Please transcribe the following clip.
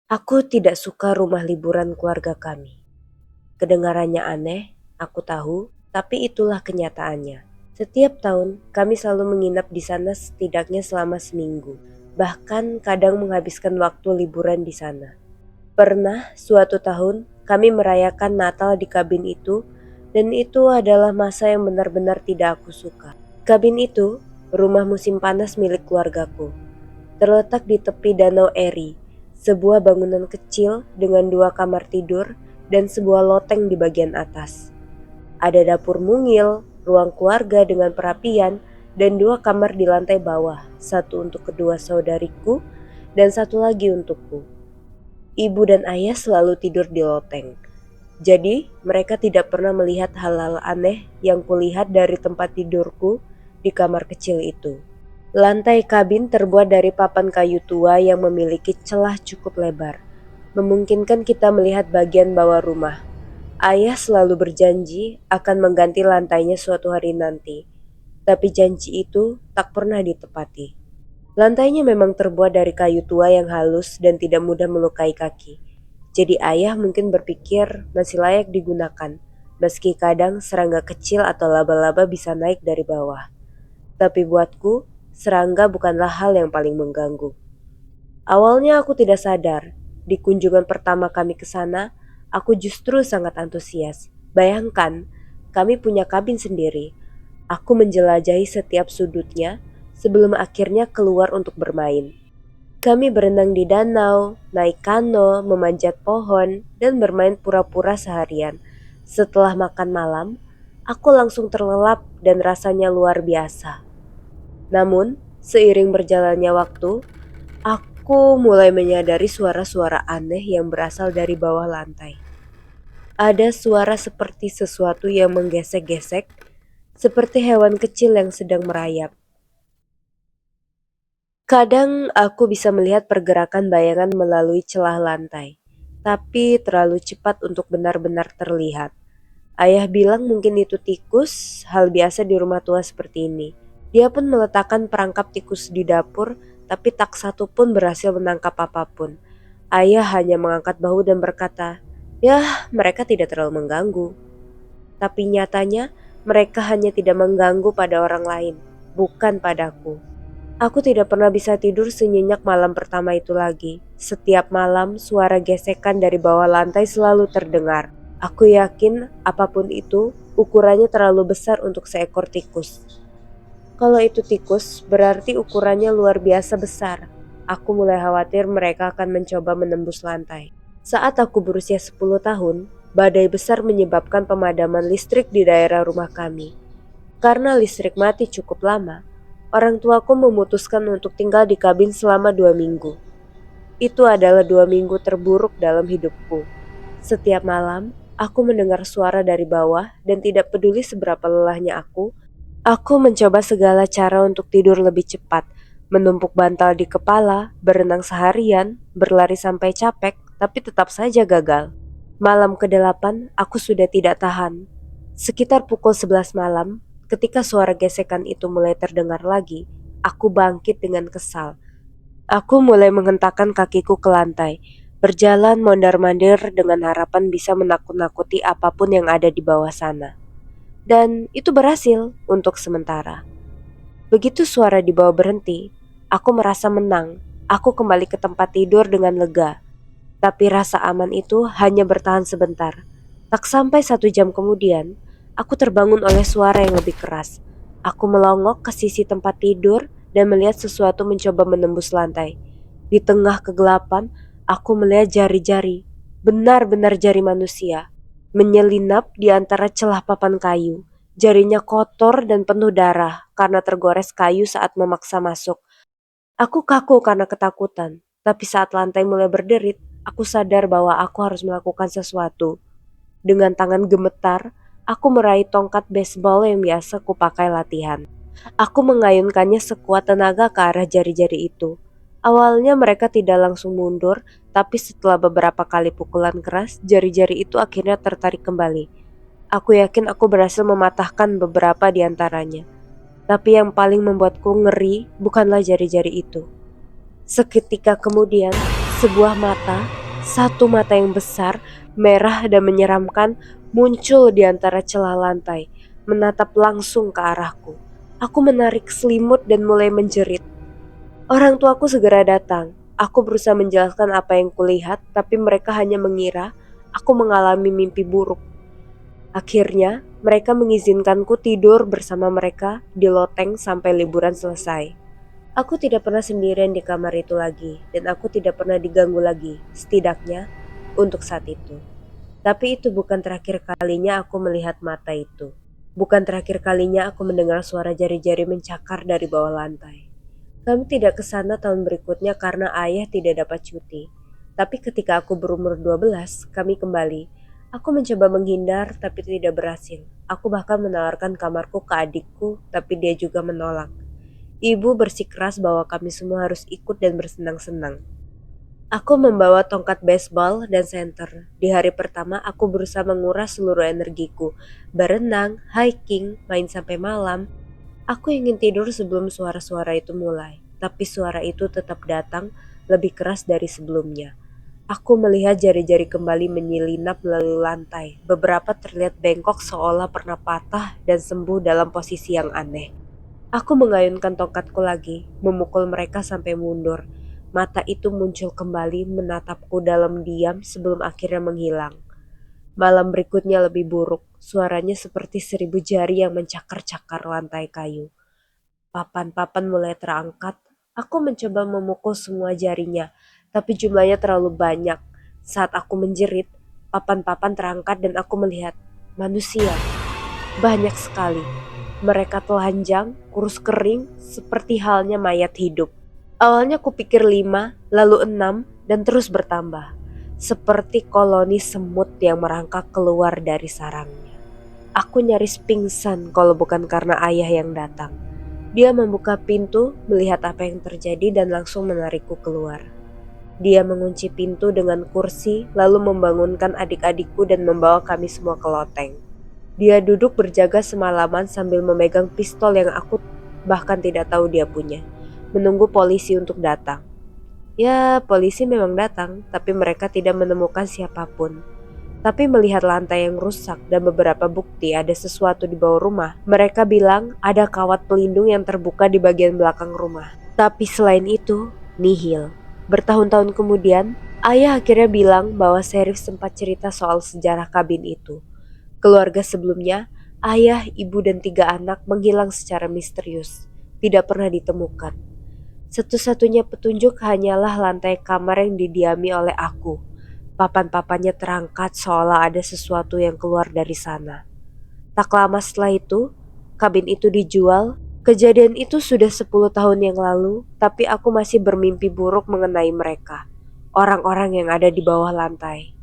Aku tidak suka rumah liburan keluarga kami. Kedengarannya aneh, aku tahu, tapi itulah kenyataannya. Setiap tahun, kami selalu menginap di sana setidaknya selama seminggu. Bahkan kadang menghabiskan waktu liburan di sana. Pernah suatu tahun, kami merayakan Natal di kabin itu, dan itu adalah masa yang benar-benar tidak aku suka. Kabin itu, rumah musim panas milik keluargaku. Terletak di tepi Danau Erie, sebuah bangunan kecil dengan 2 kamar tidur dan sebuah loteng di bagian atas. Ada dapur mungil, ruang keluarga dengan perapian, dan 2 kamar di lantai bawah, satu untuk kedua saudariku dan satu lagi untukku. Ibu dan ayah selalu tidur di loteng. Jadi, mereka tidak pernah melihat hal-hal aneh yang kulihat dari tempat tidurku di kamar kecil itu. Lantai kabin terbuat dari papan kayu tua yang memiliki celah cukup lebar, memungkinkan kita melihat bagian bawah rumah. Ayah selalu berjanji akan mengganti lantainya suatu hari nanti, tapi janji itu tak pernah ditepati. Lantainya memang terbuat dari kayu tua yang halus dan tidak mudah melukai kaki. Jadi ayah mungkin berpikir masih layak digunakan, meski kadang serangga kecil atau laba-laba bisa naik dari bawah. Tapi buatku, serangga bukanlah hal yang paling mengganggu. Awalnya aku tidak sadar. Di kunjungan pertama kami ke sana, aku justru sangat antusias. Bayangkan, kami punya kabin sendiri. Aku menjelajahi setiap sudutnya sebelum akhirnya keluar untuk bermain. Kami berenang di danau, naik kano, memanjat pohon, dan bermain pura-pura seharian. Setelah makan malam, aku langsung terlelap dan rasanya luar biasa. Namun, seiring berjalannya waktu, aku mulai menyadari suara-suara aneh yang berasal dari bawah lantai. Ada suara seperti sesuatu yang menggesek-gesek, seperti hewan kecil yang sedang merayap. Kadang aku bisa melihat pergerakan bayangan melalui celah lantai, tapi terlalu cepat untuk benar-benar terlihat. Ayah bilang mungkin itu tikus, hal biasa di rumah tua seperti ini. Dia pun meletakkan perangkap tikus di dapur, tapi tak satu pun berhasil menangkap apapun. Ayah hanya mengangkat bahu dan berkata, "Yah, mereka tidak terlalu mengganggu." Tapi nyatanya, mereka hanya tidak mengganggu pada orang lain, bukan padaku. Aku tidak pernah bisa tidur senyenyak malam pertama itu lagi. Setiap malam, suara gesekan dari bawah lantai selalu terdengar. Aku yakin apapun itu, ukurannya terlalu besar untuk seekor tikus. Kalau itu tikus, berarti ukurannya luar biasa besar. Aku mulai khawatir mereka akan mencoba menembus lantai. Saat aku berusia 10 tahun, badai besar menyebabkan pemadaman listrik di daerah rumah kami. Karena listrik mati cukup lama, orang tuaku memutuskan untuk tinggal di kabin selama 2 minggu. Itu adalah 2 minggu terburuk dalam hidupku. Setiap malam, aku mendengar suara dari bawah dan tidak peduli seberapa lelahnya aku mencoba segala cara untuk tidur lebih cepat, menumpuk bantal di kepala, berenang seharian, berlari sampai capek, tapi tetap saja gagal. Malam ke-8, aku sudah tidak tahan. Sekitar pukul 11 malam, ketika suara gesekan itu mulai terdengar lagi, aku bangkit dengan kesal. Aku mulai menghentakkan kakiku ke lantai, berjalan mondar-mandir dengan harapan bisa menakut-nakuti apapun yang ada di bawah sana. Dan itu berhasil untuk sementara. Begitu suara di bawah berhenti, aku merasa menang. Aku kembali ke tempat tidur dengan lega. Tapi rasa aman itu hanya bertahan sebentar. Tak sampai 1 jam kemudian, aku terbangun oleh suara yang lebih keras. Aku melongok ke sisi tempat tidur dan melihat sesuatu mencoba menembus lantai. Di tengah kegelapan, aku melihat jari-jari, benar-benar jari manusia, menyelinap di antara celah papan kayu. Jarinya kotor dan penuh darah karena tergores kayu saat memaksa masuk. Aku kaku karena ketakutan, tapi saat lantai mulai berderit, aku sadar bahwa aku harus melakukan sesuatu. Dengan tangan gemetar, aku meraih tongkat baseball yang biasa kupakai latihan. Aku mengayunkannya sekuat tenaga ke arah jari-jari itu. Awalnya mereka tidak langsung mundur, tapi setelah beberapa kali pukulan keras, jari-jari itu akhirnya tertarik kembali. Aku yakin aku berhasil mematahkan beberapa di antaranya. Tapi yang paling membuatku ngeri bukanlah jari-jari itu. Seketika kemudian, Sebuah mata, satu mata yang besar, merah dan menyeramkan, muncul di antara celah lantai, menatap langsung ke arahku. Aku menarik selimut dan mulai menjerit. Orang tuaku segera datang. Aku berusaha menjelaskan apa yang kulihat, tapi mereka hanya mengira aku mengalami mimpi buruk. Akhirnya, mereka mengizinkanku tidur bersama mereka di loteng sampai liburan selesai. Aku tidak pernah sendirian di kamar itu lagi, dan aku tidak pernah diganggu lagi, setidaknya untuk saat itu. Tapi itu bukan terakhir kalinya aku melihat mata itu. Bukan terakhir kalinya aku mendengar suara jari-jari mencakar dari bawah lantai. Kami tidak ke sana tahun berikutnya karena ayah tidak dapat cuti. Tapi ketika aku berumur 12, kami kembali. Aku mencoba menghindar tapi tidak berhasil. Aku bahkan menawarkan kamarku ke adikku, tapi dia juga menolak. Ibu bersikeras bahwa kami semua harus ikut dan bersenang-senang. Aku membawa tongkat baseball dan senter. Di hari pertama, aku berusaha menguras seluruh energiku. Berenang, hiking, main sampai malam. Aku ingin tidur sebelum suara-suara itu mulai. Tapi suara itu tetap datang lebih keras dari sebelumnya. Aku melihat jari-jari kembali menyelinap melalui lantai. Beberapa terlihat bengkok seolah pernah patah dan sembuh dalam posisi yang aneh. Aku mengayunkan tongkatku lagi, memukul mereka sampai mundur. Mata itu muncul kembali menatapku dalam diam sebelum akhirnya menghilang. Malam berikutnya lebih buruk, suaranya seperti 1000 jari yang mencakar-cakar lantai kayu. Papan-papan mulai terangkat, aku mencoba memukul semua jarinya, tapi jumlahnya terlalu banyak. Saat aku menjerit, papan-papan terangkat dan aku melihat manusia. Banyak sekali. Mereka telanjang, kurus kering, seperti halnya mayat hidup. Awalnya kupikir 5, lalu 6, dan terus bertambah. Seperti koloni semut yang merangkak keluar dari sarangnya. Aku nyaris pingsan kalau bukan karena ayah yang datang. Dia membuka pintu, melihat apa yang terjadi dan langsung menarikku keluar. Dia mengunci pintu dengan kursi, lalu membangunkan adik-adikku dan membawa kami semua ke loteng. Dia duduk berjaga semalaman sambil memegang pistol yang aku bahkan tidak tahu dia punya, menunggu polisi untuk datang. Ya, polisi memang datang, tapi mereka tidak menemukan siapapun. Tapi melihat lantai yang rusak dan beberapa bukti ada sesuatu di bawah rumah, mereka bilang ada kawat pelindung yang terbuka di bagian belakang rumah. Tapi selain itu, nihil. Bertahun-tahun kemudian, ayah akhirnya bilang bahwa Sheriff sempat cerita soal sejarah kabin itu. Keluarga sebelumnya, ayah, ibu, dan 3 anak menghilang secara misterius, tidak pernah ditemukan. Satu-satunya petunjuk hanyalah lantai kamar yang didiami oleh aku. Papan-papannya terangkat seolah ada sesuatu yang keluar dari sana. Tak lama setelah itu, kabin itu dijual. Kejadian itu sudah 10 tahun yang lalu, tapi aku masih bermimpi buruk mengenai mereka. Orang-orang yang ada di bawah lantai.